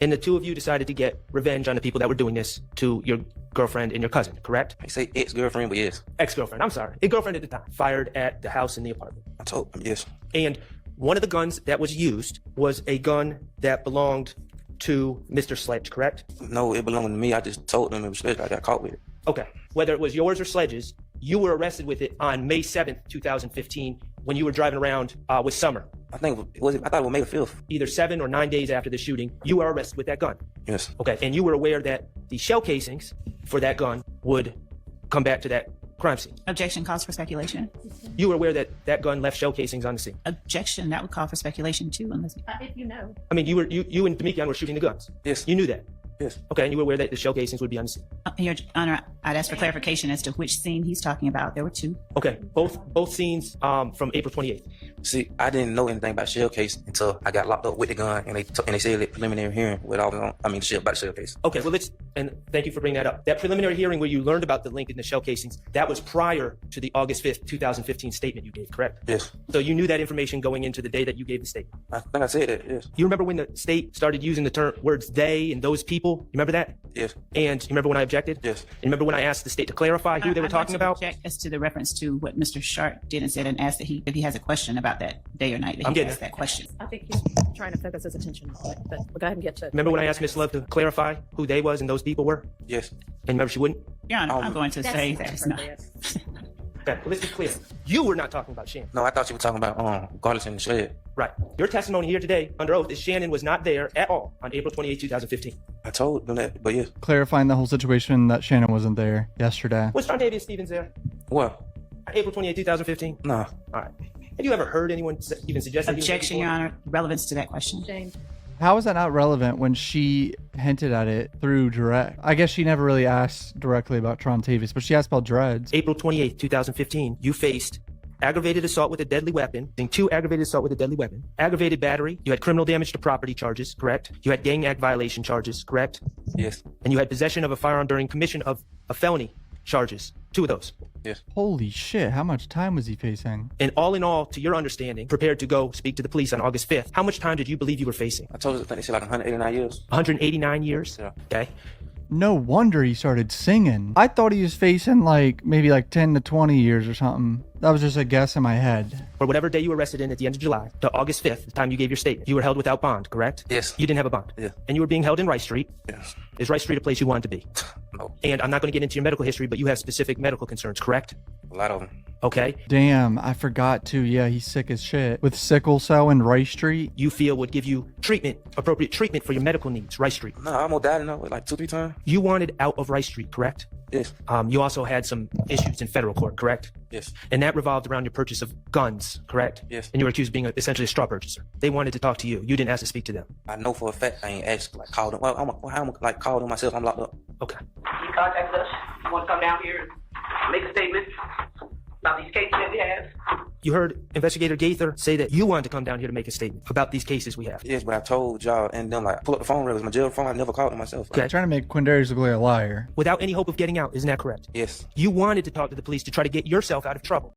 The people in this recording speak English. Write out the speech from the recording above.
And the two of you decided to get revenge on the people that were doing this to your girlfriend and your cousin, correct? I say ex-girlfriend, but yes. Ex-girlfriend, I'm sorry. A girlfriend at the time. Fired at the house in the apartment. I told him yes. And one of the guns that was used was a gun that belonged to Mr. Sledge, correct? No, it belonged to me. I just told them it was Sledge. I got caught with it. Okay. Whether it was yours or Sledge's, you were arrested with it on May 7th, 2015, when you were driving around with Summer. I think I thought it was May 5th. Either 7 or 9 days after the shooting, you were arrested with that gun. Yes. Okay. And you were aware that the shell casings for that gun would come back to that crime scene. Objection calls for speculation. You were aware that that gun left shell casings on the scene. Objection, that would call for speculation too, unless If you know. I mean, you and Demekian were shooting the guns. Yes. You knew that. Yes. Okay, and you were aware that the shell casings would be on the scene. Your Honor, I'd ask for clarification as to which scene he's talking about. There were two. Okay, both scenes from April 28th. See, I didn't know anything about shell case until I got locked up with the gun, and they said it preliminary hearing with all the about the shell case. Okay, well and thank you for bringing that up. That preliminary hearing where you learned about the link in the shell casings, that was prior to the August 5th, 2015 statement you gave, correct? Yes. So you knew that information going into the day that you gave the statement. I think I said that. Yes. You remember when the state started using the words they and those people? You remember that? Yes. And you remember when I objected? Yes. You remember when I asked the state to clarify who they were talking about? Object as to the reference to what Mr. Sharp did and said, and asked that if he has a question about that day or night, that I'm he getting asked that question. I think he's trying to focus his attention on it, but we'll go ahead and get to it. Remember when I asked Miss Love to clarify who they was and those people were? Yes. And remember she wouldn't? Your Honor, I'm going to say that it's not. Okay, well, let's be clear. You were not talking about Shannon. No, I thought you were talking about Garlis and Shred. Right. Your testimony here today, under oath, is Shannon was not there at all on April 28, 2015. I told them that, but yes. Clarifying the whole situation that Shannon wasn't there yesterday. Was Jontavius Stevens there? What? On April 28, 2015? Nah. All right. Have you ever heard anyone even suggest that? Objection, Your Honor. Relevance to that question. James. How is that not relevant when she hinted at it through direct? I guess she never really asked directly about Trontavius, but she asked about dreads. April 28, 2015, you faced aggravated assault with a deadly weapon, 2 aggravated assault with a deadly weapon, aggravated battery, you had criminal damage to property charges, correct? You had gang act violation charges, correct? Yes. And you had possession of a firearm during commission of a felony charges, 2 of those. Yes. Holy shit, how much time was he facing? And all in all, to your understanding, prepared to go speak to the police on August 5th, how much time did you believe you were facing? I told you, I think they said like 189 years. 189 years? Yeah. Okay. No wonder he started singing. I thought he was facing maybe 10 to 20 years or something. That was just a guess in my head. For whatever day you were arrested in at the end of July, to August 5th, the time you gave your statement, you were held without bond, correct? Yes. You didn't have a bond? Yeah. And you were being held in Rice Street? Yes. Is Rice Street a place you wanted to be? No. And I'm not going to get into your medical history, but you have specific medical concerns, correct? A lot of them. Okay. Damn, I forgot too. Yeah, he's sick as shit. With sickle cell and Rice Street. You feel would give you treatment, appropriate treatment for your medical needs, Rice Street. No, I almost died in it like 2-3 times. You wanted out of Rice Street, correct? Yes. You also had some issues in federal court, correct? Yes. And that revolved around your purchase of guns, correct? Yes. And you were accused of being essentially a straw purchaser. They wanted to talk to you. You didn't ask to speak to them. I know for a fact I ain't asked called them. Well, I'm called them myself. I'm locked up. Okay. You contacted us. You want to come down here and make a statement about these cases that we have? You heard Investigator Gaither say that you wanted to come down here to make a statement about these cases we have. Yes, but I told y'all and them pull up the phone. It was my jail phone. I never called them myself. Okay. Trying to make Quindarius look like a liar. Without any hope of getting out, isn't that correct? Yes. You wanted to talk to the police to try to get yourself out of trouble.